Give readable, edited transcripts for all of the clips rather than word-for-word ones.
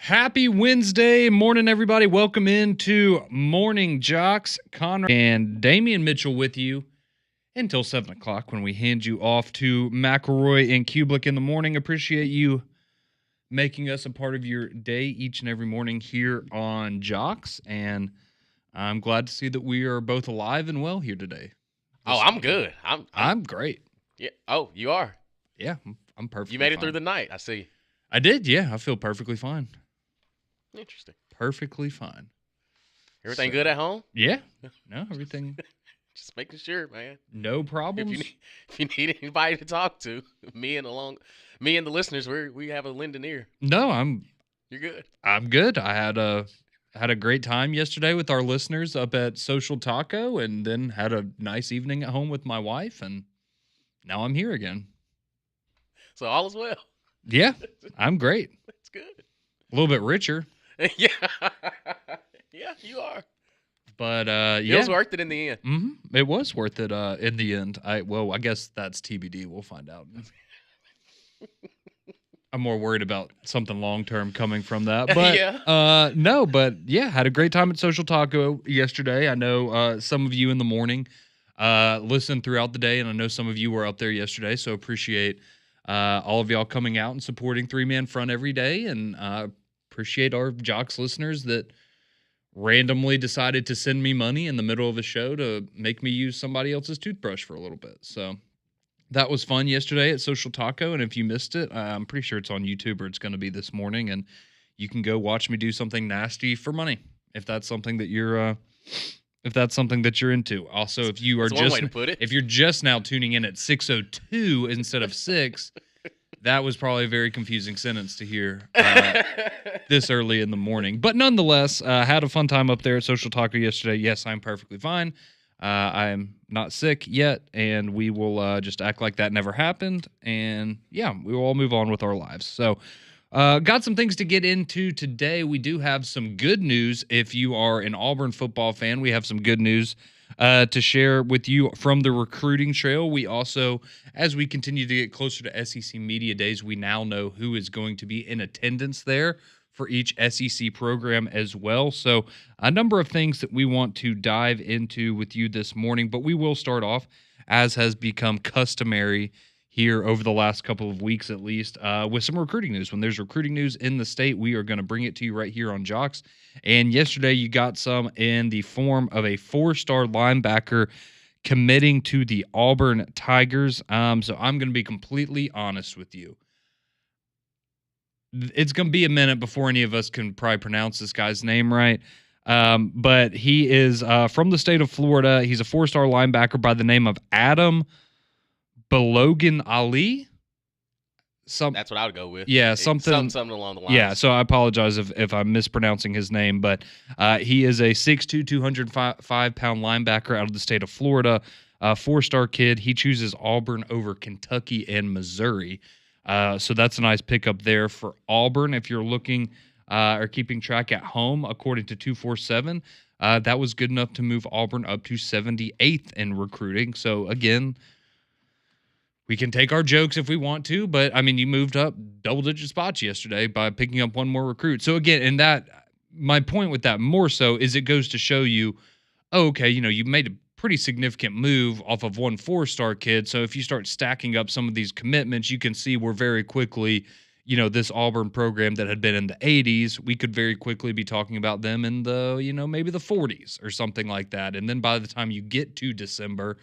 Happy Wednesday morning, everybody. Welcome into Morning Jox. Connor and Damian Mitchell with you until 7 o'clock when we hand you off to McElroy and Kublick in the morning. Appreciate you making us a part of your day each and every morning here on Jox. And I'm glad to see that we are both alive and well here today. Oh, I'm good. I'm great. Yeah. Oh, you are. Yeah, I'm perfectly You made it fine. through the night. I see. I did, yeah. I feel perfectly fine. Interesting. Perfectly fine. Everything good at home? Yeah. No, everything. Just making sure, man. No problems. If you need anybody to talk to, me and the listeners, we have a lending ear. No, You're good. I'm good. I had a great time yesterday with our listeners up at Social Taco, and then had a nice evening at home with my wife, and now I'm here again. So all is well. Yeah, I'm great. That's good. A little bit richer, Yeah. Yeah, you are. but It yeah, was worth it in the end. it was worth it in the end. I guess that's TBD. We'll find out. I'm more worried about something long term coming from that, but Yeah. no, but yeah, had a great time at Social Taco yesterday. I know some of you in the morning listened throughout the day, and I know some of you were up there yesterday, so appreciate all of y'all coming out and supporting Three Man Front every day, and appreciate our Jox listeners that randomly decided to send me money in the middle of a show to make me use somebody else's toothbrush for a little bit. So that was fun yesterday at Social Taco, and if you missed it, I'm pretty sure it's on YouTube, or it's going to be this morning, and you can go watch me do something nasty for money if that's something that you're into. Also, if you are That's one way to put it. if you're just now tuning in at 6:02 instead of 6, that was probably a very confusing sentence to hear this early in the morning. But nonetheless, had a fun time up there at Social Taco yesterday. Yes, I'm perfectly fine. I'm not sick yet, and we will just act like that never happened. And yeah, we will all move on with our lives. So, got some things to get into today. We do have some good news. If you are an Auburn football fan, we have some good news to share with you from the recruiting trail. We also, as we continue to get closer to SEC Media Days, we now know who is going to be in attendance there for each SEC program as well. So a number of things that we want to dive into with you this morning, but we will start off, as has become customary here over the last couple of weeks at least, with some recruiting news. When there's recruiting news in the state, we are going to bring it to you right here on Jox. And yesterday you got some in the form of a 4-star linebacker committing to the Auburn Tigers. So I'm going to be completely honest with you. It's going to be a minute before any of us can probably pronounce this guy's name right. But he is from the state of Florida. He's a 4-star linebacker by the name of Adam Belogan Ali. That's what I would go with. Yeah, something along the lines. Yeah, so I apologize if I'm mispronouncing his name, but he is a 6'2", 205-pound linebacker out of the state of Florida, 4-star kid. He chooses Auburn over Kentucky and Missouri. So that's a nice pickup there for Auburn. If you're looking or keeping track at home, according to 247, that was good enough to move Auburn up to 78th in recruiting. So again, we can take our jokes if we want to, but I mean, you moved up double-digit spots yesterday by picking up one more recruit. So again, and that, my point with that more so is it goes to show you, okay, you made a pretty significant move off of one 4-star kid. So if you start stacking up some of these commitments, you can see we're very quickly, this Auburn program that had been in the 80s, we could very quickly be talking about them in the, maybe the 40s or something like that. And then by the time you get to December,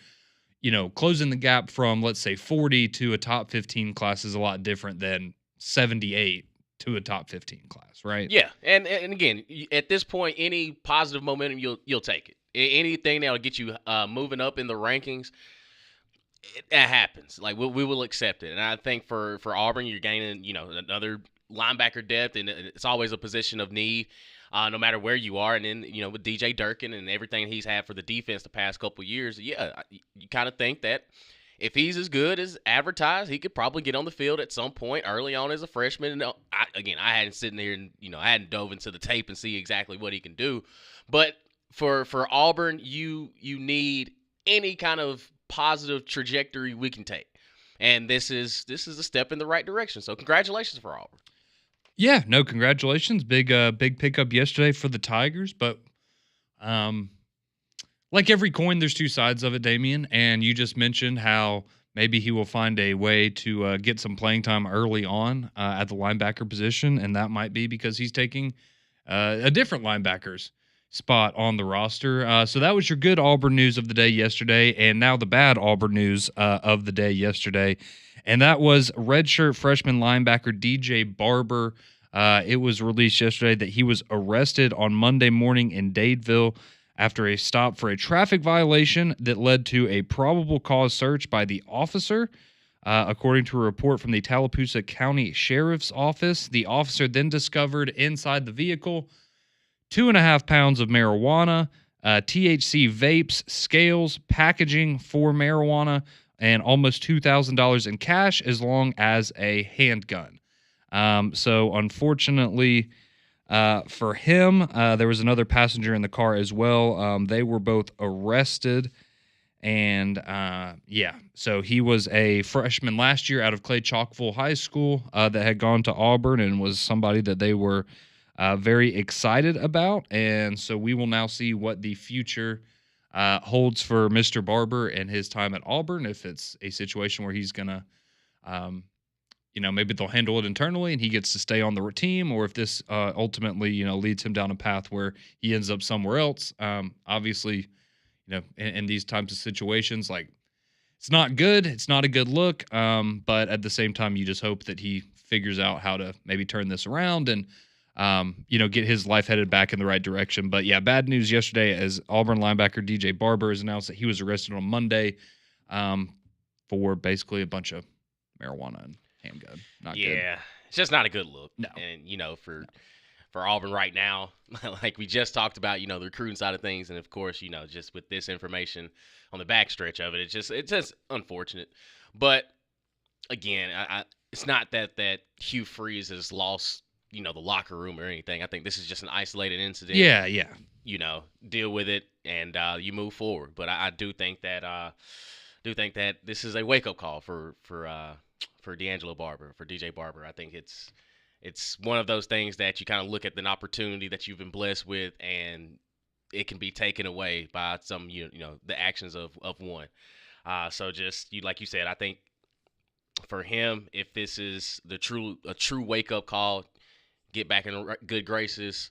closing the gap from, let's say, 40 to a top 15 class is a lot different than 78 to a top 15 class, right? Yeah, and again, at this point, any positive momentum, you'll take it. Anything that'll get you moving up in the rankings, that happens. Like we will accept it. And I think for Auburn, you're gaining another linebacker depth, and it's always a position of need. No matter where you are. And then, with DJ Durkin and everything he's had for the defense the past couple of years, yeah, you kind of think that if he's as good as advertised, he could probably get on the field at some point early on as a freshman. And I hadn't sitting there and, I hadn't dove into the tape and see exactly what he can do. But for Auburn, you need any kind of positive trajectory we can take. And this is a step in the right direction. So congratulations for Auburn. Yeah, no, congratulations. Big pickup yesterday for the Tigers, but um like every coin, there's two sides of it, Damien. And you just mentioned how maybe he will find a way to get some playing time early on at the linebacker position, and that might be because he's taking a different linebacker's spot on the roster. So that was your good Auburn news of the day yesterday, and now the bad Auburn news of the day yesterday, and that was redshirt freshman linebacker DJ Barber. It was released yesterday that he was arrested on Monday morning in Dadeville after a stop for a traffic violation that led to a probable cause search by the officer. According to a report from the Tallapoosa County Sheriff's Office, the officer then discovered inside the vehicle 2.5 pounds of marijuana, THC vapes, scales, packaging for marijuana, and almost $2,000 in cash, as long as a handgun. So unfortunately, for him, there was another passenger in the car as well. They were both arrested. And so he was a freshman last year out of Clay Chalkville High School that had gone to Auburn and was somebody that they were very excited about. And so we will now see what the future holds for Mr. Barber and his time at Auburn, if it's a situation where he's going to maybe they'll handle it internally and he gets to stay on the team, or if this ultimately, leads him down a path where he ends up somewhere else. Obviously, in these types of situations, like, it's not good. It's not a good look. But at the same time, you just hope that he figures out how to maybe turn this around and, get his life headed back in the right direction. But yeah, bad news yesterday as Auburn linebacker DJ Barber has announced that he was arrested on Monday for basically a bunch of marijuana and handgun. Not good. Yeah, it's just not a good look. No. And, for Auburn right now, like we just talked about, the recruiting side of things. And, of course, just with this information on the backstretch of it, it's just unfortunate. But, again, it's not that Hugh Freeze has lost, the locker room or anything. I think this is just an isolated incident. Yeah. Deal with it and you move forward. But I do think that this is a wake-up call for D'Angelo Barber, for DJ Barber. I think it's one of those things that you kind of look at an opportunity that you've been blessed with, and it can be taken away by some, the actions of one. So just like you said, I think for him, if this is a true wake up call, get back in good graces,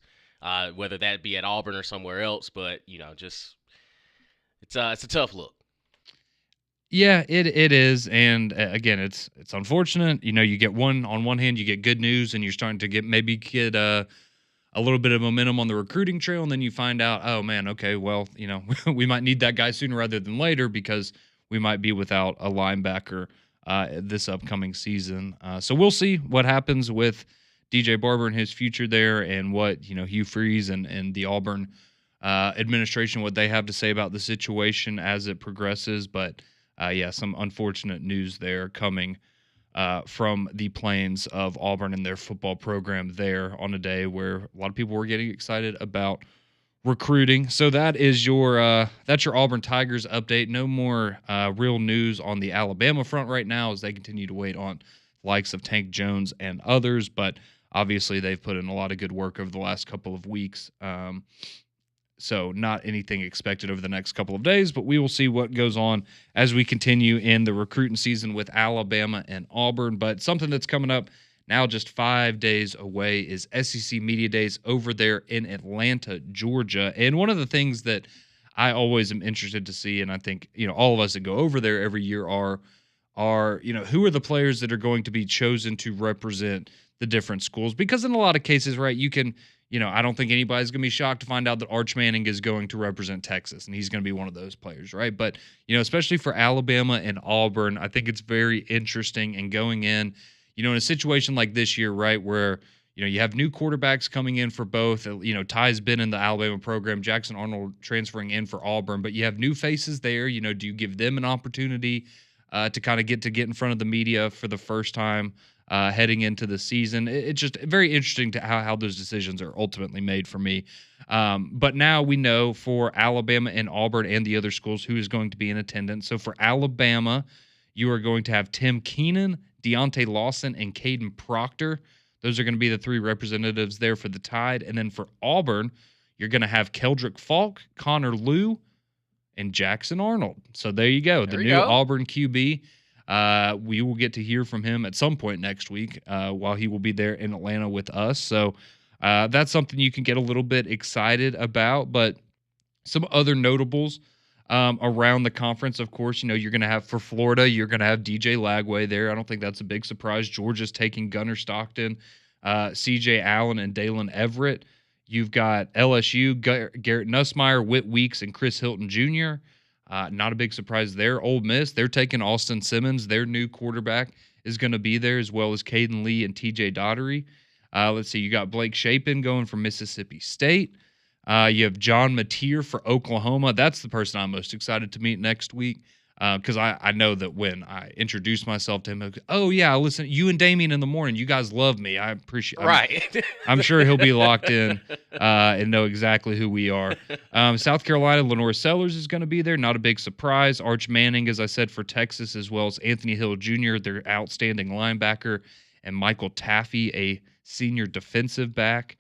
whether that be at Auburn or somewhere else. But it's a tough look. Yeah, it is, and again, it's unfortunate. You get on one hand, you get good news, and you're starting to get a little bit of momentum on the recruiting trail, and then you find out, oh man, okay, well, we might need that guy sooner rather than later because we might be without a linebacker this upcoming season. So we'll see what happens with DJ Barber and his future there, and what Hugh Freeze and the Auburn administration, what they have to say about the situation as it progresses, but. Some unfortunate news there coming from the Plains of Auburn and their football program there on a day where a lot of people were getting excited about recruiting. So that is that's your Auburn Tigers update. No more real news on the Alabama front right now as they continue to wait on the likes of Tank Jones and others, but obviously they've put in a lot of good work over the last couple of weeks. So not anything expected over the next couple of days, but we will see what goes on as we continue in the recruiting season with Alabama and Auburn. But something that's coming up now just 5 days away is SEC Media Days over there in Atlanta, Georgia. And one of the things that I always am interested to see, and I think, all of us that go over there every year are, who are the players that are going to be chosen to represent the different schools? Because in a lot of cases, right, you can – I don't think anybody's going to be shocked to find out that Arch Manning is going to represent Texas, and he's going to be one of those players, right? But, especially for Alabama and Auburn, I think it's very interesting. And going in, in a situation like this year, right, where, you have new quarterbacks coming in for both. Ty's been in the Alabama program, Jackson Arnold transferring in for Auburn, but you have new faces there. Do you give them an opportunity to kind of get in front of the media for the first time heading into the season? It's just very interesting to how those decisions are ultimately made for me. But now we know for Alabama and Auburn and the other schools who is going to be in attendance. So for Alabama, you are going to have Tim Keenan, Deontay Lawson, and Caden Proctor. Those are going to be the three representatives there for the Tide. And then for Auburn, you're going to have Keldrick Falk, Connor Liu, and Jackson Arnold. So there you go. The new Auburn QB. We will get to hear from him at some point next week while he will be there in Atlanta with us. So that's something you can get a little bit excited about. But some other notables around the conference, of course, you're going to have for Florida, you're going to have DJ Lagway there. I don't think that's a big surprise. Georgia's taking Gunnar Stockton, CJ Allen, and Dalen Everett. You've got LSU, Garrett Nussmeier, Whit Weeks, and Chris Hilton Jr. Not a big surprise there. Ole Miss, they're taking Austin Simmons. Their new quarterback is going to be there, as well as Caden Lee and TJ Daugherty. Let's see, you got Blake Shapen going from Mississippi State. You have John Mateer for Oklahoma. That's the person I'm most excited to meet next week because I know that when I introduce myself to him, oh, yeah, listen, you and Damien in the morning, you guys love me. I appreciate it. Right. I'm sure he'll be locked in and know exactly who we are. South Carolina, Lenore Sellers is going to be there. Not a big surprise. Arch Manning, as I said, for Texas, as well as Anthony Hill Jr., their outstanding linebacker, and Michael Taffy, a senior defensive back.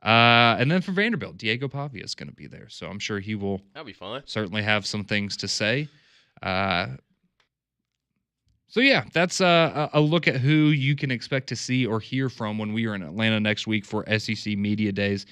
And then for Vanderbilt, Diego Pavia is going to be there. So I'm sure he will That'll be fun. Certainly have some things to say. So, yeah, that's a look at who you can expect to see or hear from when we are in Atlanta next week for SEC Media Days.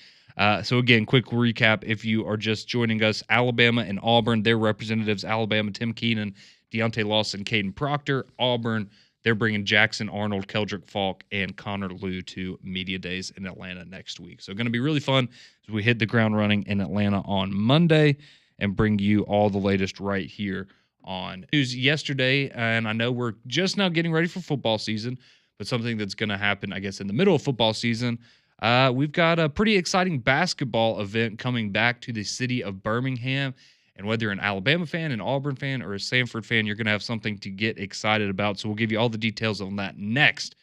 So, again, quick recap. If you are just joining us, Alabama and Auburn, their representatives, Alabama, Tim Keenan, Deontay Lawson, Caden Proctor. Auburn, they're bringing Jackson Arnold, Keldrick Falk, and Connor Liu to Media Days in Atlanta next week. So, going to be really fun as we hit the ground running in Atlanta on Monday and bring you all the latest right here on news yesterday. And I know we're just now getting ready for football season, but something that's going to happen, I guess, in the middle of football season. We've got a pretty exciting basketball event coming back to the city of Birmingham. And whether you're an Alabama fan, an Auburn fan, or a Samford fan, you're going to have something to get excited about. So we'll give you all the details on that next.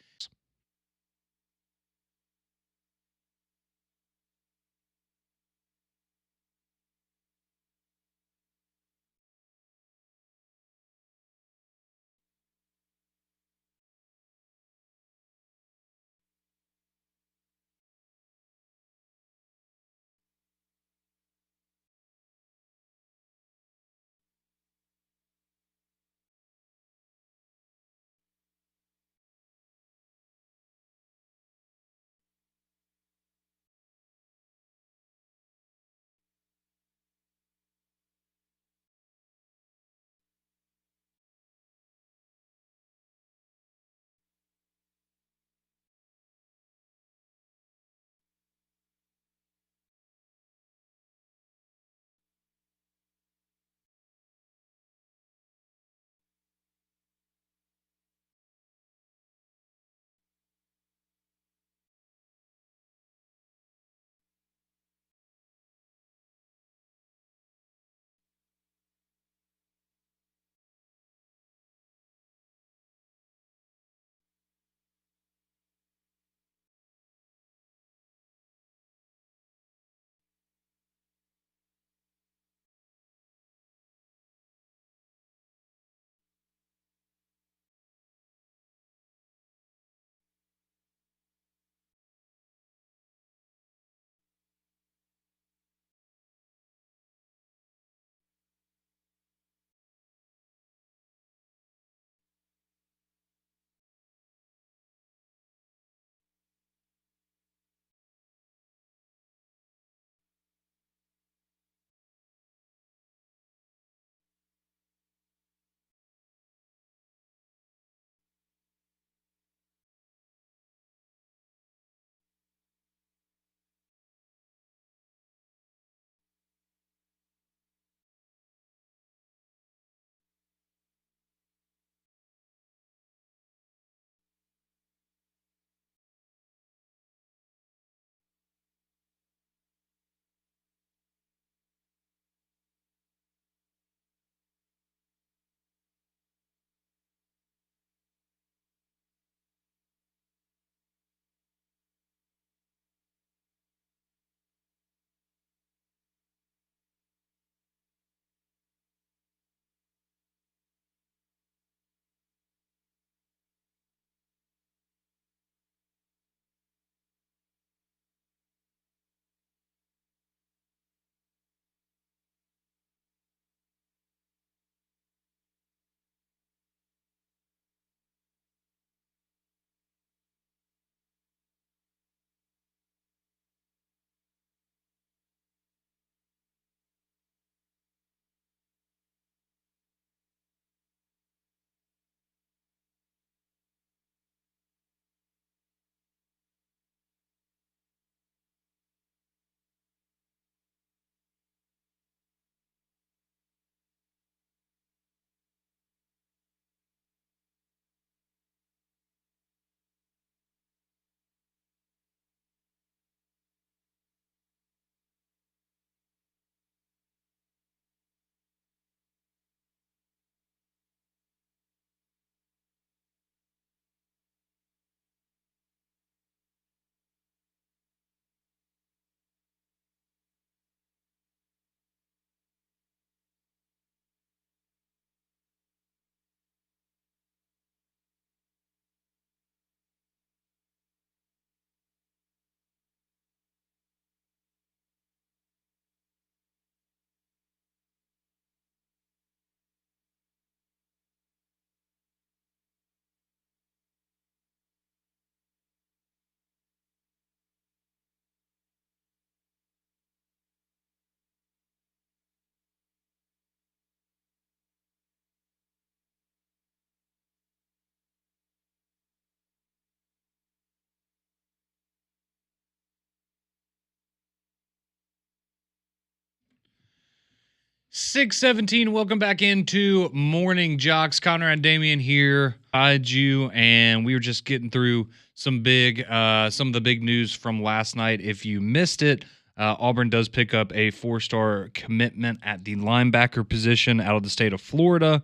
6:17. Welcome back into Morning Jocks. Connor and Damian here, beside you, and we were just getting through some of the big news from last night. If you missed it, Auburn does pick up a 4-star commitment at the linebacker position out of the state of Florida.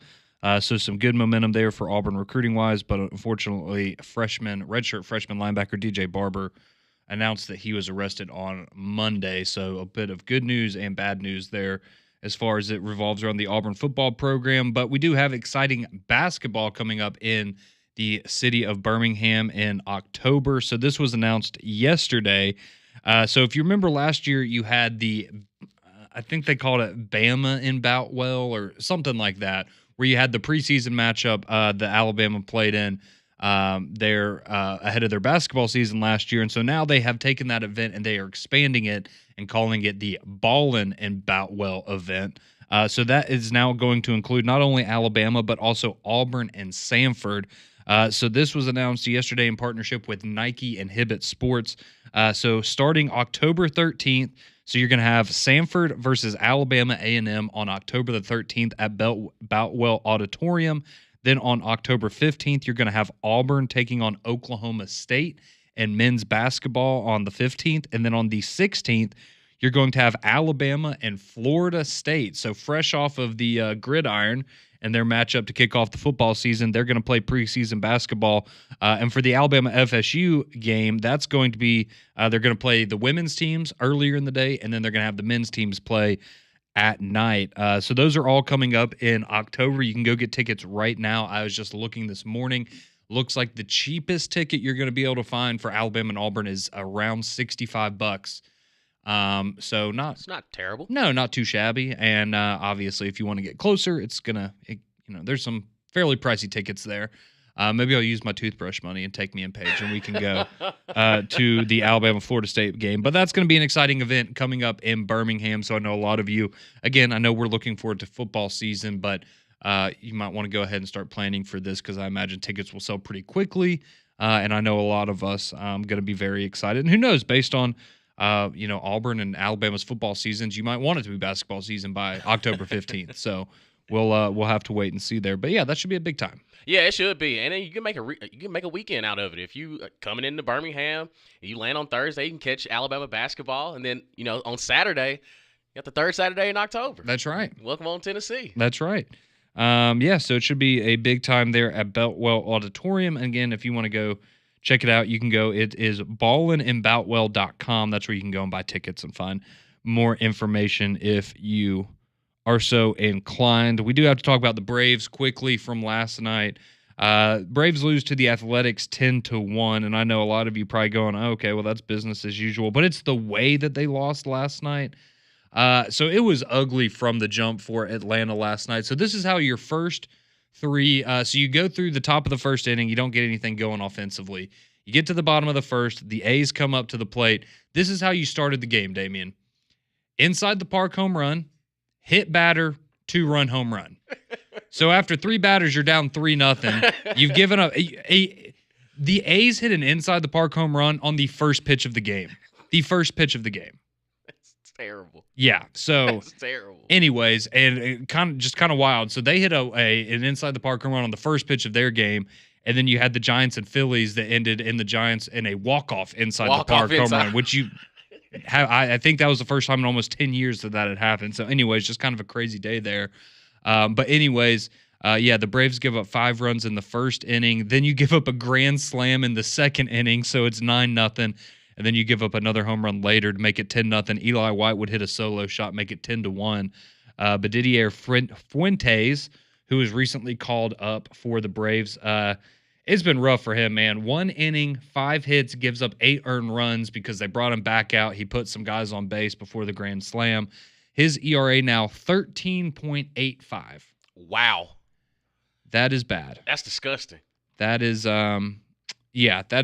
So some good momentum there for Auburn recruiting-wise, but unfortunately, redshirt freshman linebacker DJ Barber announced that he was arrested on Monday. So a bit of good news and bad news there as far as it revolves around the Auburn football program. But we do have exciting basketball coming up in the city of Birmingham in October. So this was announced yesterday. So if you remember last year, you had I think they called it Bama in Boutwell or something like that, where you had the preseason matchup that Alabama played in there ahead of their basketball season last year. And so now they have taken that event and they are expanding it and calling it the Ballin' in Boutwell event. So that is now going to include not only Alabama, but also Auburn and Samford. So this was announced yesterday in partnership with Nike and Hibbett Sports. So starting October 13th, so you're going to have Samford versus Alabama A&M on October the 13th at Boutwell Auditorium. Then on October 15th, you're going to have Auburn taking on Oklahoma State and men's basketball on the 15th. And then on the 16th, you're going to have Alabama and Florida State. So fresh off of the gridiron and their matchup to kick off the football season, they're going to play preseason basketball. And for the Alabama FSU game, that's going to be they're going to play the women's teams earlier in the day, and then they're going to have the men's teams play at night. So those are all coming up in October. You can go get tickets right now. I was just looking this morning. Looks like the cheapest ticket you're going to be able to find for Alabama and Auburn is around $65. So it's not terrible. No, not too shabby. And obviously, if you want to get closer, there's some fairly pricey tickets there. Maybe I'll use my toothbrush money and take me and Paige, and we can go to the Alabama-Florida State game. But that's going to be an exciting event coming up in Birmingham. So I know a lot of you, again, I know we're looking forward to football season, but you might want to go ahead and start planning for this because I imagine tickets will sell pretty quickly. And I know a lot of us going to be very excited. And who knows, based on Auburn and Alabama's football seasons, you might want it to be basketball season by October 15th. So we'll have to wait and see there. But yeah, that should be a big time. Yeah, it should be, and then you can make a weekend out of it. If you coming into Birmingham, you land on Thursday, you can catch Alabama basketball, and then on Saturday, you got the third Saturday in October. That's right. Welcome on Tennessee. That's right. So it should be a big time there at Boutwell Auditorium. And again, if you want to go check it out, you can go. It is ballinandboutwell.com. That's where you can go and buy tickets and find more information if you are so inclined. We do have to talk about the Braves quickly from last night. Braves lose to the Athletics 10-1, and I know a lot of you probably going, oh, okay, well, that's business as usual, but it's the way that they lost last night. So it was ugly from the jump for Atlanta last night. So this is how your first three, so you go through the top of the first inning, you don't get anything going offensively. You get to the bottom of the first, the A's come up to the plate. This is how you started the game, Damian. Inside the park home run, hit batter, 2-run home run. So after 3 batters, you're down 3-0. You've given up. The A's hit an inside the park home run on the first pitch of the game. The first pitch of the game. That's terrible. Yeah. So that's terrible. Anyways, and kind of wild. So they hit an inside the park home run on the first pitch of their game, and then you had the Giants and Phillies that ended in the Giants in a walk-off inside the park home run, which you. I think that was the first time in almost 10 years that had happened. So anyways, just kind of a crazy day there. But anyways, the Braves give up 5 runs in the first inning. Then you give up a grand slam in the second inning, so it's 9-0. And then you give up another home run later to make it 10-0. Eli White would hit a solo shot, make it 10-1. But Didier Fuentes, who was recently called up for the Braves, it's been rough for him, man. 1 inning, 5 hits, gives up 8 earned runs because they brought him back out. He put some guys on base before the grand slam. His ERA now 13.85. Wow. That is bad. That's disgusting. That is, that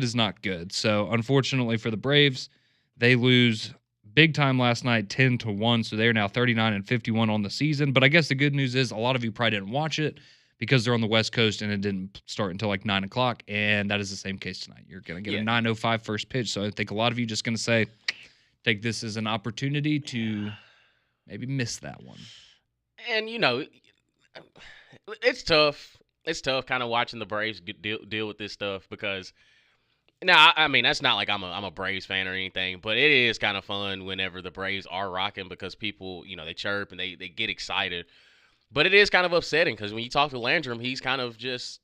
is not good. So, unfortunately for the Braves, they lose big time last night, 10-1. So, they're now 39-51 on the season. But I guess the good news is a lot of you probably didn't watch it because they're on the West Coast and it didn't start until like 9 o'clock. And that is the same case tonight. You're going to get a 9:05 first pitch. So, I think a lot of you just going to take this as an opportunity to maybe miss that one. And it's tough. It's tough kind of watching the Braves deal with this stuff because now I mean that's not like I'm a Braves fan or anything, but it is kind of fun whenever the Braves are rocking because people they chirp and they get excited. But it is kind of upsetting because when you talk to Landrum, he's kind of just,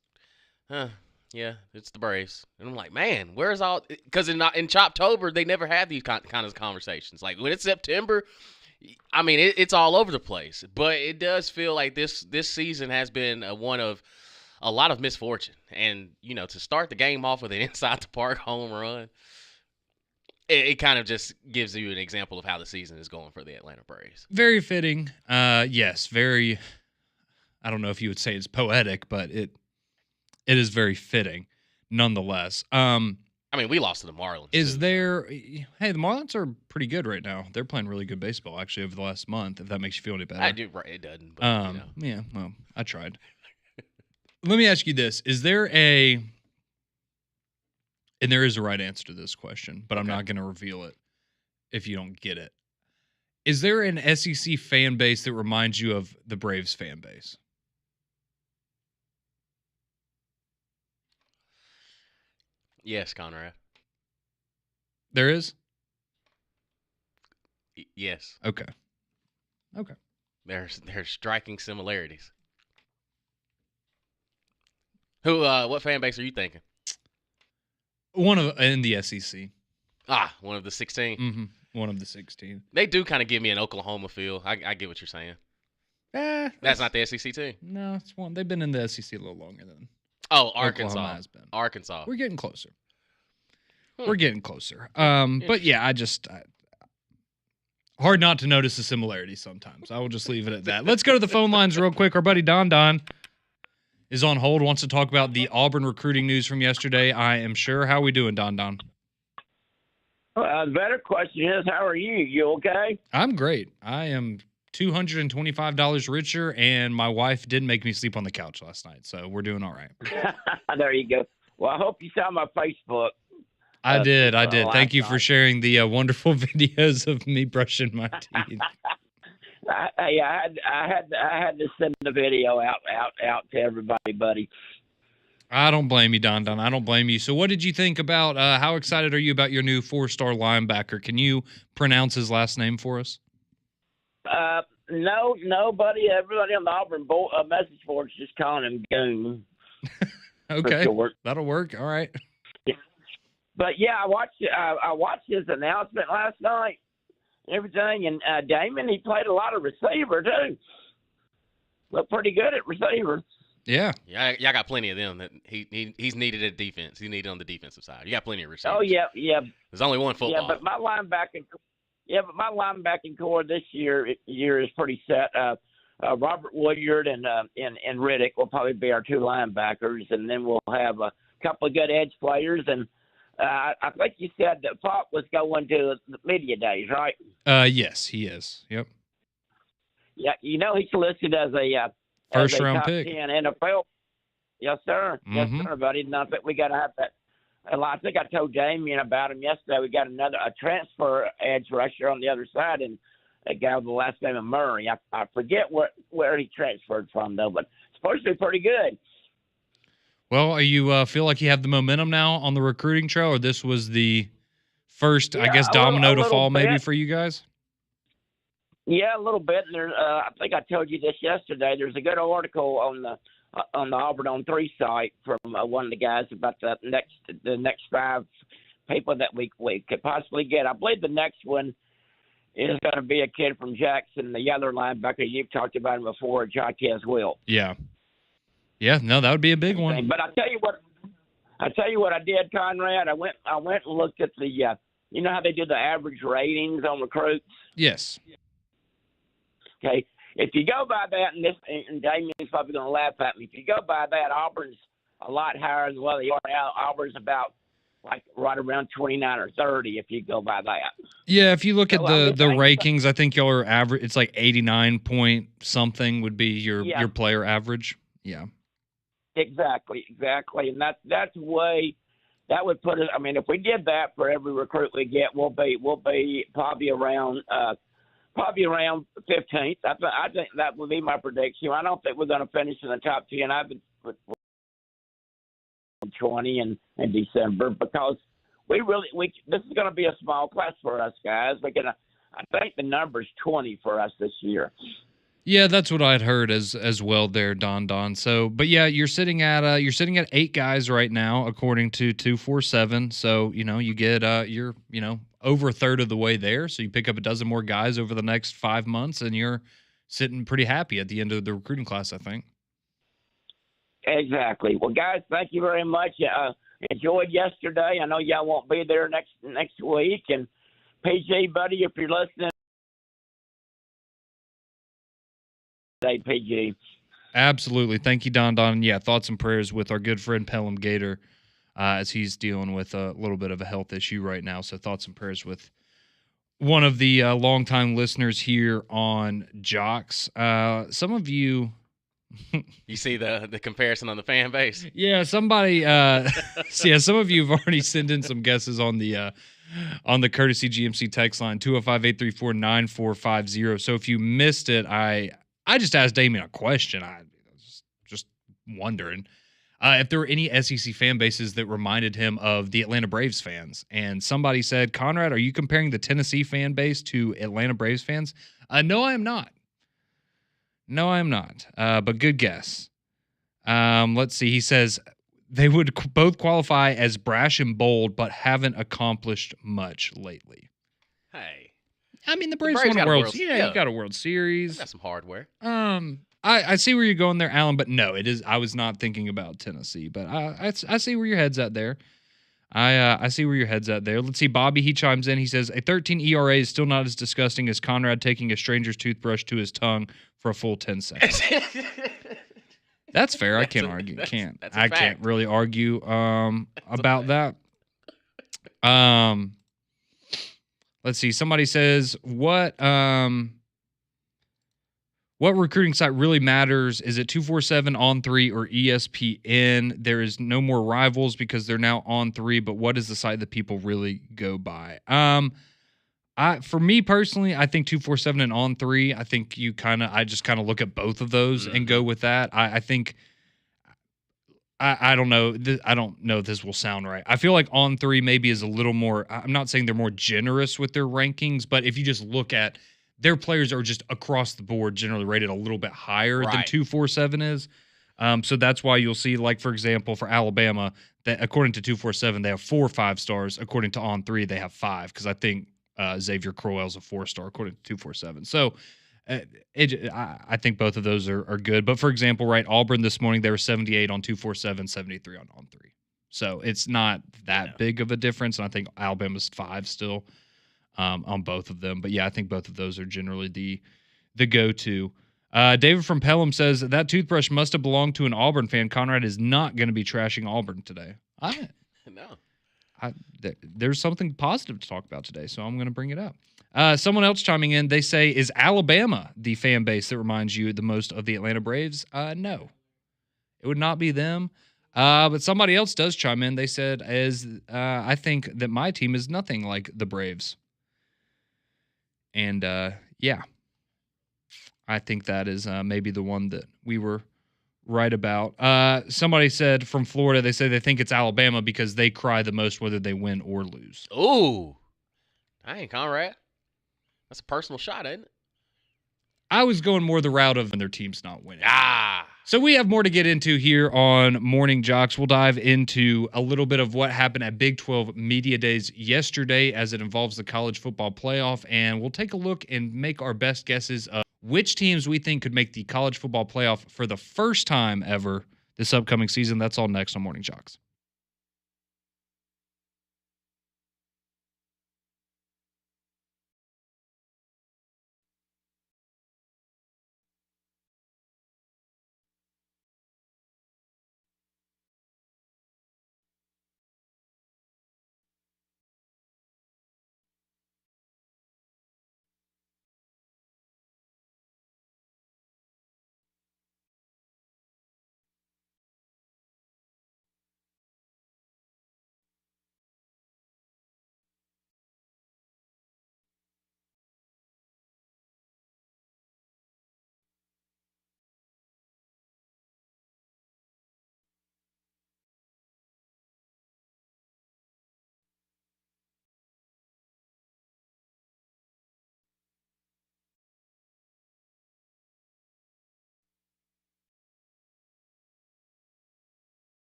yeah, it's the Braves. And I'm like, man, where's all? Because in Choptober, they never have these kind of conversations. Like when it's September, I mean, it's all over the place. But it does feel like this season has been one of a lot of misfortune. And, to start the game off with an inside the park home run, it kind of just gives you an example of how the season is going for the Atlanta Braves. Very fitting. Yes, very. I don't know if you would say it's poetic, but it is very fitting, nonetheless. I mean, we lost to the Marlins. Hey, the Marlins are pretty good right now. They're playing really good baseball, actually, over the last month, if that makes you feel any better. I do, right? It doesn't. But, Yeah, well, I tried. Let me ask you this. Is there and there is a right answer to this question, but I'm not going to reveal it if you don't get it. Is there an SEC fan base that reminds you of the Braves fan base? Yes, Conrad. There is? Yes. Okay. There's striking similarities. What fan base are you thinking? In the SEC. One of the 16. Mm-hmm. One of the 16. They do kind of give me an Oklahoma feel. I get what you're saying. That's not the SEC team. No, it's one. They've been in the SEC a little longer than. Arkansas Oklahoma has been. Arkansas. We're getting closer. We're getting closer. But yeah, hard not to notice the similarities sometimes. I will just leave it at that. Let's go to the phone lines real quick. Our buddy Don is on hold, wants to talk about the Auburn recruiting news from yesterday, I am sure. How are we doing, Don? The better question is, how are you? You okay? I'm great. I am $225 richer, and my wife didn't make me sleep on the couch last night, so we're doing all right. There you go. Well, I hope you saw my Facebook. I did. Thank you for sharing the wonderful videos of me brushing my teeth. I had to send the video out to everybody, buddy. I don't blame you, Don. I don't blame you. So what did you think about how excited are you about your new 4-star linebacker? Can you pronounce his last name for us? No, buddy. Everybody on the Auburn message board is just calling him Goon. Okay, that'll work. All right. But yeah, I watched his announcement last night. Everything, and Damon, he played a lot of receiver too. Looked pretty good at receiver. Yeah, y'all got plenty of them. That he's needed at defense. He's needed on the defensive side. You got plenty of receivers. Oh yeah. There's only one football. Yeah, but my linebacking core this year is pretty set. Robert Woodyard and Riddick will probably be our two linebackers, and then we'll have a couple of good edge players. And I think you said that Pop was going to the media days, right? Yes, he is. Yep. Yeah, he's listed as a first round top pick 10 NFL. Yes, sir. Mm-hmm. Yes, sir, buddy. And I think we got to have that. I think I told Damien about him yesterday. We got a transfer edge rusher on the other side, and a guy with the last name of Murray. I forget where he transferred from, though, but it's supposed to be pretty good. Well, you feel like you have the momentum now on the recruiting trail, or this was the first, domino to fall maybe for you guys? Yeah, a little bit. And I think I told you this yesterday. There's a good article on the Auburn on 3 site from one of the guys about the next 5 people that we could possibly get. I believe the next one is going to be a kid from Jackson, the other linebacker. You've talked about him before, Jaquez Wilt. Yeah. Yeah, no, that would be a big one. But I tell you what I did, Conrad. I went and looked at the you know how they do the average ratings on recruits? Yes. Okay. If you go by that, and Damien's probably going to laugh at me. If you go by that, Auburn's a lot higher than what they are now. Auburn's about like right around 29 or 30 if you go by that. Yeah, if you look at the rankings, I think y'all are average. It's like 89 point something would be your player average. Yeah. Exactly, and that's way that would put us. I mean, if we did that for every recruit we get, we'll be probably around Probably around 15th. I think that would be my prediction. I don't think we're going to finish in the top 10. I've been with 20 in December because this is going to be a small class for us guys. I think the number's 20 for us this year. Yeah, that's what I'd heard as well there, Don. So, but yeah, you're sitting at 8 guys right now, according to 247. So, you get you're over a third of the way there. So you pick up a dozen more guys over the next 5 months, and you're sitting pretty happy at the end of the recruiting class, I think. Exactly. Well, guys, thank you very much. Enjoyed yesterday. I know y'all won't be there next week. And PG, buddy, if you're listening. PG. Absolutely. Thank you, Don. Yeah, thoughts and prayers with our good friend Pelham Gator as he's dealing with a little bit of a health issue right now. So thoughts and prayers with one of the longtime listeners here on Jox. Some of you... You see the comparison on the fan base? Yeah, somebody... some of you have already sent in some guesses on the Courtesy GMC text line, 205-834-9450. So if you missed it, I just asked Damien a question. I was just wondering if there were any SEC fan bases that reminded him of the Atlanta Braves fans. And somebody said, Conrad, are you comparing the Tennessee fan base to Atlanta Braves fans? No, I am not. But good guess. Let's see. He says they would both qualify as brash and bold, but haven't accomplished much lately. Hey. I mean, the Braves won a World Series. Yeah, you got a World They Series. got some hardware. I see where you're going there, Alan, but no, it is. I was not thinking about Tennessee, but I see where your head's at there. I see where your head's at there. Let's see. Bobby, he chimes in. He says, a 13 ERA is still not as disgusting as Conrad taking a stranger's toothbrush to his tongue for a full 10 seconds. That's fair. I can't argue. I can't really argue about that. Let's see. Somebody says, what recruiting site really matters? Is it 247, On3, or ESPN? There is no more rivals because they're now On3, but what is the site that people really go by? For me personally, I think 247 and On3. I think I just kind of look at both of those and go with that. I think I don't know. I don't know if this will sound right. I feel like On3 maybe is a little more. I'm not saying they're more generous with their rankings, but if you just look at their players are just across the board generally rated a little bit higher than 247 is. So that's why you'll see, like, for example, for Alabama, that according to 247, they have 4 5-stars. According to On3, they have 5, because I think Xavier Crowell's a 4-star according to 247. So I think both of those are good. But for example, right, Auburn this morning, they were 78 on 247, 73 on On3. So it's not that big of a difference. And I think Alabama's 5 still on both of them. But yeah, I think both of those are generally the go-to. David from Pelham says that toothbrush must have belonged to an Auburn fan. Conrad is not going to be trashing Auburn today. There's something positive to talk about today, so I'm going to bring it up. Someone else chiming in, they say, is Alabama the fan base that reminds you the most of the Atlanta Braves? No. It would not be them. But somebody else does chime in. They said, I think that my team is nothing like the Braves. And, yeah. I think that is maybe the one that we were right about. Somebody said from Florida, they say they think it's Alabama because they cry the most whether they win or lose. Ooh. Dang, Conrad. That's a personal shot, isn't it? I was going more the route of when their team's not winning. So we have more to get into here on Morning Jox. We'll dive into a little bit of what happened at Big 12 Media Days yesterday as it involves the college football playoff, and we'll take a look and make our best guesses of which teams we think could make the college football playoff for the first time ever this upcoming season. That's all next on Morning Jox.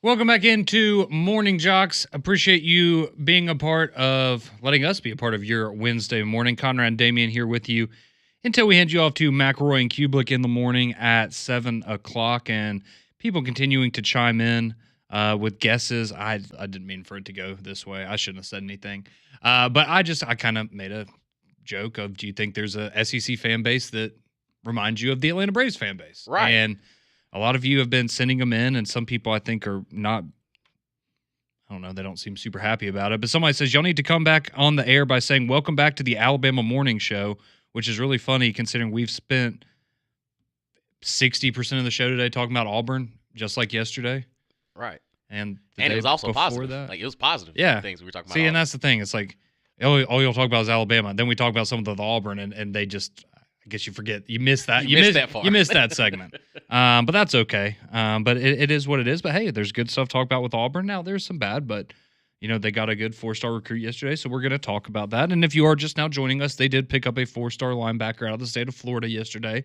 Welcome back into Morning Jocks. Appreciate you being a part of, letting us be a part of your Wednesday morning. Conrad and Damian here with you until we hand you off to McElroy and Kublik in the morning at 7 o'clock. And people continuing to chime in with guesses. I didn't mean for it to go this way. I shouldn't have said anything. But I kind of made a joke of, do you think there's a SEC fan base that reminds you of the Atlanta Braves fan base? Right. And a lot of you have been sending them in, and some people I think are not, I don't know, they don't seem super happy about it. But somebody says, y'all need to come back on the air by saying, welcome back to the Alabama Morning Show, which is really funny considering we've spent 60% of the show today talking about Auburn, just like yesterday. Right. And it was also positive. That. Like, it was positive. Yeah. Things we were talking about. See, and that's the thing. It's like, all you'll talk about is Alabama. Then we talk about some of the Auburn, and they just, I guess you forget. You missed that. You missed that part. You missed that segment. But that's okay. But it is what it is. But, hey, there's good stuff to talk about with Auburn. Now, there's some bad, but, they got a good 4-star recruit yesterday, so we're going to talk about that. And if you are just now joining us, they did pick up a 4-star linebacker out of the state of Florida yesterday.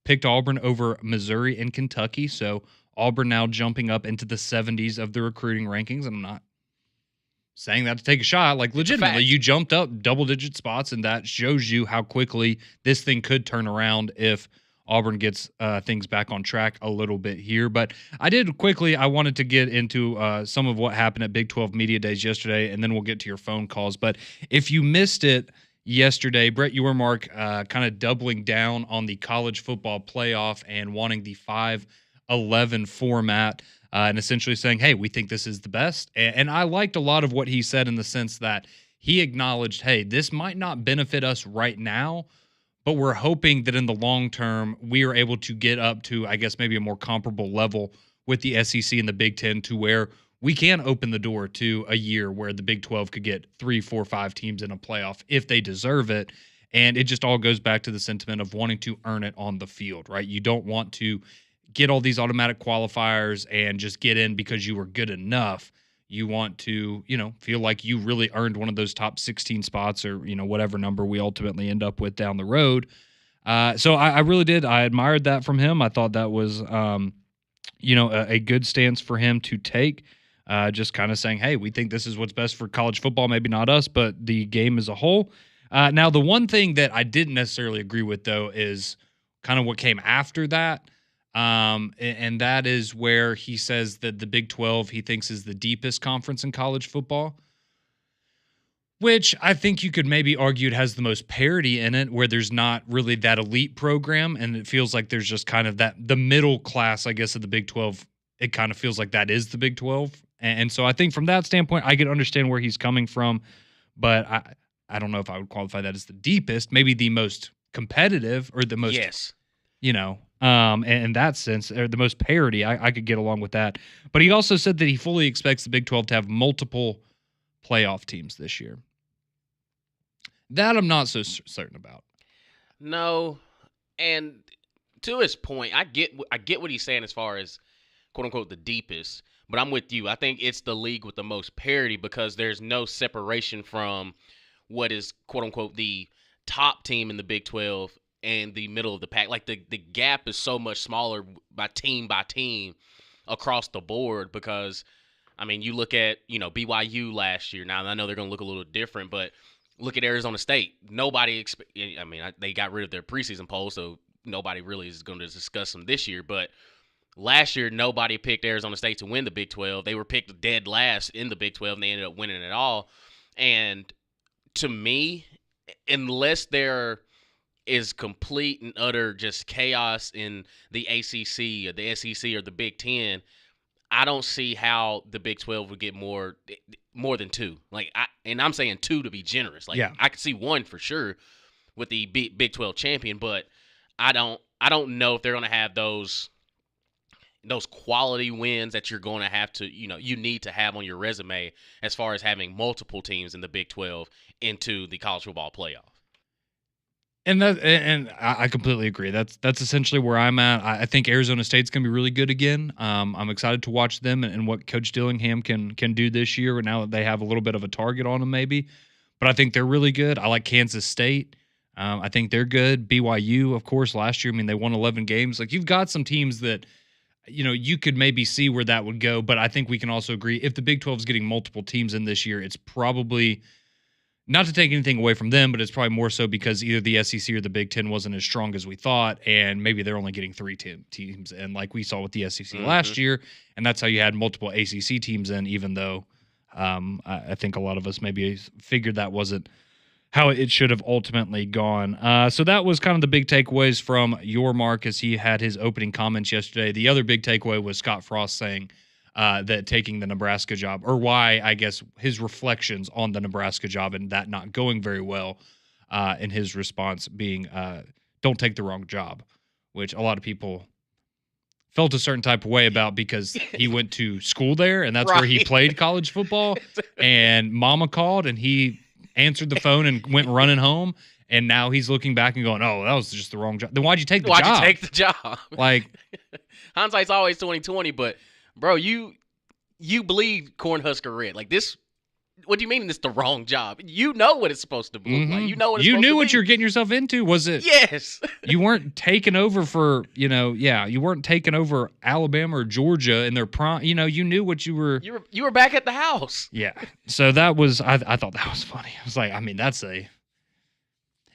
Picked Auburn over Missouri and Kentucky. So Auburn now jumping up into the 70s of the recruiting rankings. And I'm not saying that to take a shot. Like, legitimately, you jumped up double-digit spots, and that shows you how quickly this thing could turn around if Auburn gets things back on track a little bit here. But I wanted to get into some of what happened at Big 12 Media Days yesterday, and then we'll get to your phone calls. But if you missed it yesterday, Brett Yormark kind of doubling down on the college football playoff and wanting the 5-11 format, and essentially saying, hey, we think this is the best. And I liked a lot of what he said in the sense that he acknowledged, hey, this might not benefit us right now, but we're hoping that in the long term, we are able to get up to, I guess, maybe a more comparable level with the SEC and the Big Ten, to where we can open the door to a year where the Big 12 could get 3, 4, 5 teams in a playoff if they deserve it. And it just all goes back to the sentiment of wanting to earn it on the field, right? You don't want to get all these automatic qualifiers and just get in because you were good enough. You want to, feel like you really earned one of those top 16 spots, or, whatever number we ultimately end up with down the road. So I really did. I admired that from him. I thought that was, a good stance for him to take. Just kind of saying, hey, we think this is what's best for college football. Maybe not us, but the game as a whole. Now, the one thing that I didn't necessarily agree with, though, is kind of what came after that. And that is where he says that the Big 12 he thinks is the deepest conference in college football, which I think you could maybe argue it has the most parity in it, where there's not really that elite program, and it feels like there's just kind of the middle class, I guess, of the Big 12. It kind of feels like that is the Big 12. And so I think from that standpoint, I can understand where he's coming from, but I don't know if I would qualify that as the deepest, maybe the most competitive, or the most, yes, in that sense, or the most parity. I could get along with that. But he also said that he fully expects the Big 12 to have multiple playoff teams this year. That I'm not so certain about. No, and to his point, I get what he's saying as far as, quote unquote, the deepest. But I'm with you. I think it's the league with the most parity, because there's no separation from what is, quote unquote, the top team in the Big 12 and the middle of the pack. Like, the gap is so much smaller by team across the board, because, I mean, you look at, BYU last year. Now, I know they're going to look a little different, but look at Arizona State. They got rid of their preseason poll, so nobody really is going to discuss them this year. But last year, nobody picked Arizona State to win the Big 12. They were picked dead last in the Big 12, and they ended up winning it all. And to me, unless there is complete and utter just chaos in the ACC or the SEC or the Big 10, I don't see how the Big 12 would get more than 2. I'm saying 2 to be generous. Yeah. I could see 1 for sure with the Big 12 champion, but I don't know if they're going to have those quality wins that you're going to have to, you need to have on your resume as far as having multiple teams in the Big 12 into the college football playoff. And I completely agree. That's essentially where I'm at. I think Arizona State's going to be really good again. I'm excited to watch them and what Coach Dillingham can do this year, now that they have a little bit of a target on them maybe. But I think they're really good. I like Kansas State. I think they're good. BYU, of course, last year, they won 11 games. Like, you've got some teams that you could maybe see where that would go, but I think we can also agree if the Big 12 is getting multiple teams in this year, it's probably not to take anything away from them, but it's probably more so because either the SEC or the Big Ten wasn't as strong as we thought, and maybe they're only getting three teams in, like we saw with the SEC last year, and that's how you had multiple ACC teams in, even though I think a lot of us maybe figured that wasn't how it should have ultimately gone. So that was kind of the big takeaways from your Mark as he had his opening comments yesterday. The other big takeaway was Scott Frost saying that taking the Nebraska job, or why, I guess, his reflections on the Nebraska job and that not going very well, in his response being, don't take the wrong job, which a lot of people felt a certain type of way about because he went to school there and that's where he played college football, and mama called and he answered the phone and went running home. And now he's looking back and going, "Oh, that was just the wrong job." Then why'd you take the job? Why'd you take the job? Like, hindsight's always 20/20, but bro, you bleed Cornhusker red. Like this, what do you mean it's the wrong job? You know what it's supposed to look like. You know what it's you supposed knew to what be. you're getting yourself into. Was it? Yes. You weren't taking over for, you weren't taking over Alabama or Georgia in their prime. You knew what you were. You were back at the house. Yeah. So that was, I thought that was funny. I was like, I mean, that's a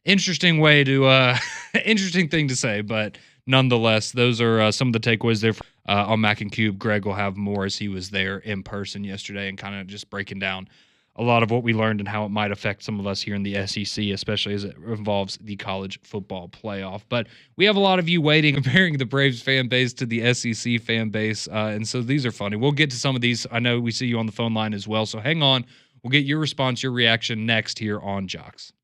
interesting way to, interesting thing to say, but nonetheless, those are some of the takeaways there on Mac and Cube. Greg will have more as he was there in person yesterday and kind of just breaking down a lot of what we learned and how it might affect some of us here in the SEC, especially as it involves the college football playoff. But we have a lot of you waiting, comparing the Braves fan base to the SEC fan base, and so these are funny. We'll get to some of these. I know we see you on the phone line as well, so hang on. We'll get your response, your reaction next here on Jox.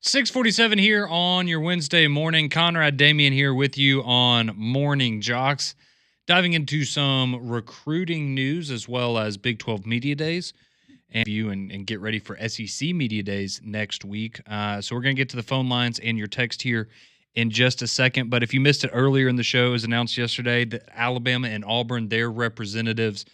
6:47 here on your Wednesday morning. Conrad Damian here with you on Morning Jox. Diving into some recruiting news as well as Big 12 Media Days and get ready for SEC Media Days next week. So we're going to get to the phone lines and your text here in just a second. But if you missed it earlier in the show, it was announced yesterday that Alabama and Auburn, their representatives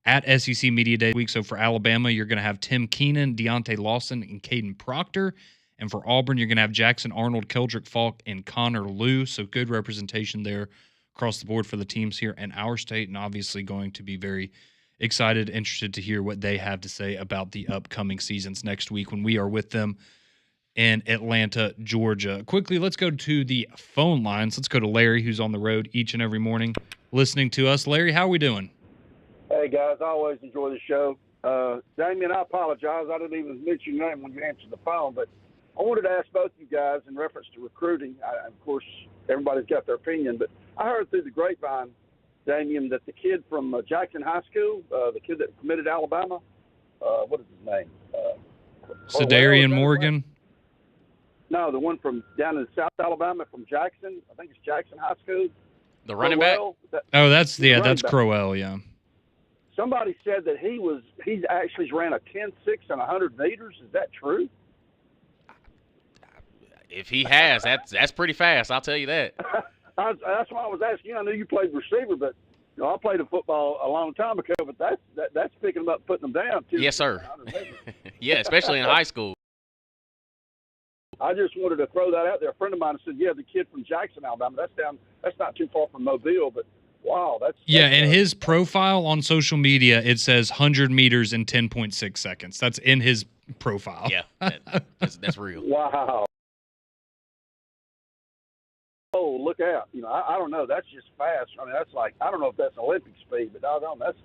at SEC Media Day week. So for Alabama, you're going to have Tim Keenan, Deontay Lawson, and Caden Proctor. And for Auburn, you're going to have Jackson Arnold, Keldrick Falk, and Connor Liu. So good representation there across the board for the teams here in our state, and obviously going to be very excited, interested to hear what they have to say about the upcoming seasons next week when we are with them in Atlanta, Georgia. Quickly, let's go to the phone lines. Let's go to Larry, who's on the road each and every morning listening to us. Larry, how are we doing? Hey, guys, I always enjoy the show. Damien, I apologize. I didn't even mention your name when you answered the phone, but I wanted to ask both you guys in reference to recruiting. Of course, everybody's got their opinion, but I heard through the grapevine, Damien, that the kid from Jackson High School, the kid that committed to Alabama, what is his name? Sedarian Morgan? No, the one from down in South Alabama from Jackson. I think it's Jackson High School. The running back? That's Crowell, yeah. Somebody said that he actually ran a 10.6 and 100 meters. Is that true? If he has, that's pretty fast. I'll tell you that. That's why I was asking you. I knew you played receiver, but I played football a long time ago. But that's picking them up, putting them down too. Yes, sir. Yeah, especially in high school. I just wanted to throw that out there. A friend of mine said, "Yeah, the kid from Jackson, Alabama. That's not too far from Mobile, but." Wow, that's in his profile on social media, it says 100 meters in 10.6 seconds. That's in his profile. Yeah, that's real. Wow. Oh, look out! I don't know. That's just fast. I mean, that's like I don't know if that's Olympic speed, but doggone, that's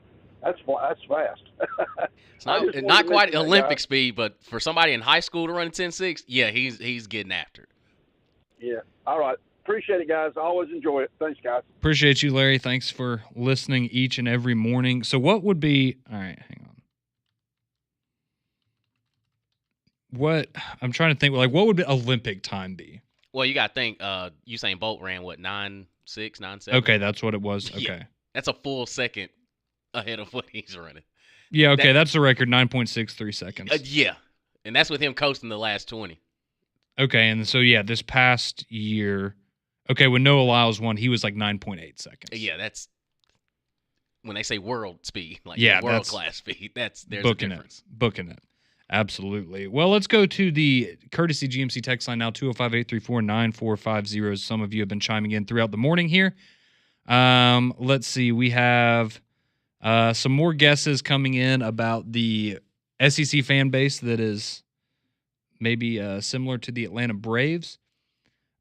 fast. It's not quite Olympic speed, but for somebody in high school to run 10.6, yeah, he's getting after it. Yeah. All right. Appreciate it, guys. I always enjoy it. Thanks, guys. Appreciate you, Larry. Thanks for listening each and every morning. So what would be – all right, hang on. I'm trying to think, what would the Olympic time be? Well, you got to think Usain Bolt ran, 9.6, 9.7? Okay, that's what it was. Okay. Yeah, that's a full second ahead of what he's running. Yeah, okay, that's the record, 9.63 seconds. Yeah, and that's with him coasting the last 20. Okay, and so, this past year – okay, when Noah Lyles won, he was like 9.8 seconds. Yeah, that's when they say world speed, world class speed. There's a difference. Booking it. Absolutely. Well, let's go to the courtesy GMC text line now, 205-834-9450. Some of you have been chiming in throughout the morning here. Let's see. We have some more guesses coming in about the SEC fan base that is maybe similar to the Atlanta Braves.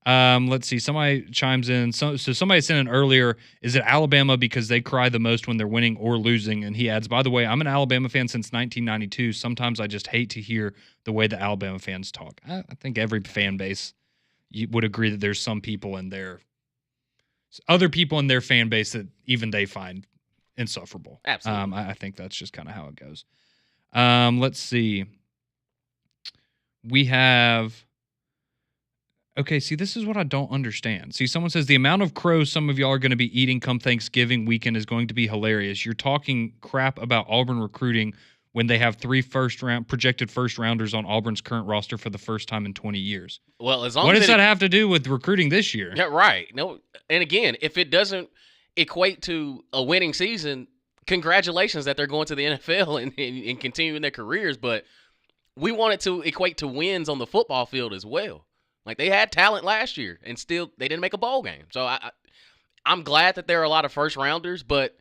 Let's see. Somebody chimes in. So somebody sent in earlier, is it Alabama because they cry the most when they're winning or losing? And he adds, by the way, I'm an Alabama fan since 1992. Sometimes I just hate to hear the way the Alabama fans talk. I think every fan base would agree that there's some people in other people in their fan base that even they find insufferable. Absolutely. I think that's just kind of how it goes. Let's see. We have... Okay, see, this is what I don't understand. See, someone says the amount of crows some of y'all are going to be eating come Thanksgiving weekend is going to be hilarious. You're talking crap about Auburn recruiting when they have 3 projected first-rounders on Auburn's current roster for the first time in 20 years. Well, as long what as does that have to do with recruiting this year? Yeah, right. No, and again, if it doesn't equate to a winning season, congratulations that they're going to the NFL and continuing their careers. But we want it to equate to wins on the football field as well. Like, they had talent last year, and still they didn't make a bowl game. So I'm glad that there are a lot of first-rounders, but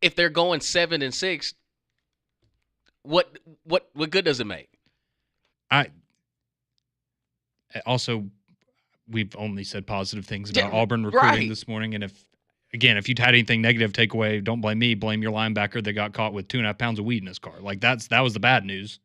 if they're going 7-6, what good does it make? Also, we've only said positive things about Auburn recruiting this morning, and if you had anything negative, take away, don't blame me, blame your linebacker that got caught with 2.5 pounds of weed in his car. Like, that was the bad news.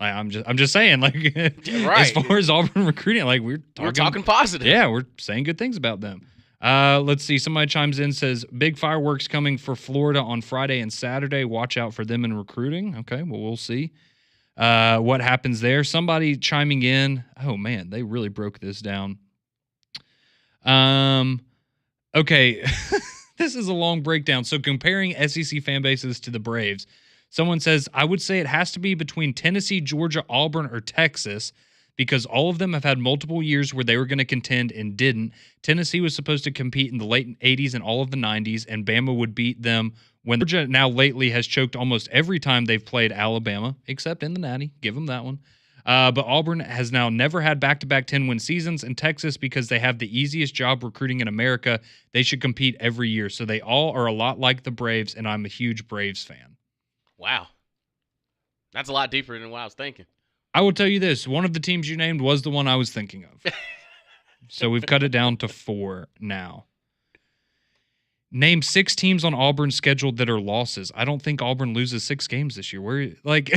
I'm just saying, like, as far as Auburn recruiting, like, we're talking positive. Yeah, we're saying good things about them. Let's see. Somebody chimes in, says, big fireworks coming for Florida on Friday and Saturday. Watch out for them in recruiting. Okay, well, we'll see. what happens there. Somebody chiming in. Oh, man, they really broke this down. Okay, this is a long breakdown. So comparing SEC fan bases to the Braves, someone says, I would say it has to be between Tennessee, Georgia, Auburn, or Texas, because all of them have had multiple years where they were going to contend and didn't. Tennessee was supposed to compete in the late 80s and all of the 90s, and Bama would beat them when Georgia now lately has choked almost every time they've played Alabama, except in the Natty. Give them that one. But Auburn has now never had back-to-back 10-win seasons. In Texas, because they have the easiest job recruiting in America, they should compete every year. So they all are a lot like the Braves, and I'm a huge Braves fan. Wow. That's a lot deeper than what I was thinking. I will tell you this. One of the teams you named was the one I was thinking of. So we've cut it down to 4 now. Name 6 teams on Auburn's schedule that are losses. I don't think Auburn loses 6 games this year. Where, like...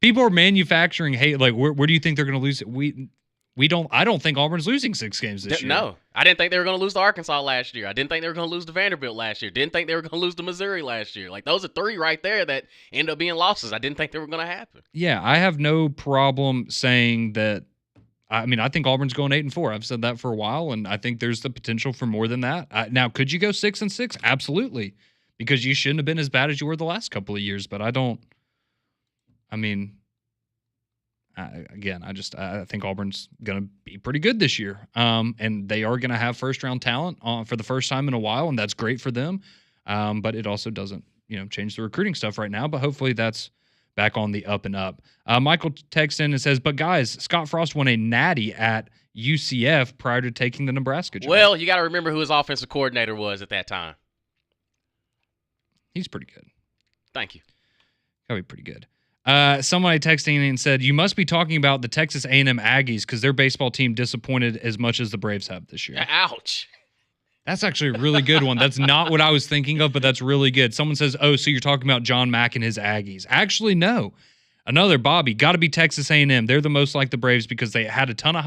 People are manufacturing hate. Like, where do you think they're going to lose it? We don't. I don't think Auburn's losing 6 games this year. No, I didn't think they were going to lose to Arkansas last year. I didn't think they were going to lose to Vanderbilt last year. Didn't think they were going to lose to Missouri last year. Like, those are 3 right there that end up being losses. I didn't think they were going to happen. Yeah, I have no problem saying that. I mean, I think Auburn's going 8-4. I've said that for a while, and I think there's the potential for more than that. Now, could you go 6-6? Absolutely, because you shouldn't have been as bad as you were the last couple of years. But I don't. I mean, again, I think Auburn's going to be pretty good this year. And they are going to have first-round talent for the first time in a while, and that's great for them. But it also doesn't, change the recruiting stuff right now. But hopefully that's back on the up and up. Michael texts in and says, but guys, Scott Frost won a natty at UCF prior to taking the Nebraska job. Well, you got to remember who his offensive coordinator was at that time. He's pretty good. Thank you. Gotta be pretty good. Somebody texting and said, you must be talking about the Texas A&M Aggies because their baseball team disappointed as much as the Braves have this year. Ouch. That's actually a really good one. That's not what I was thinking of, but that's really good. Someone says, oh, so you're talking about John Mack and his Aggies. Actually, no. Another Bobby. Got to be Texas A&M. They're the most like the Braves because they had a ton of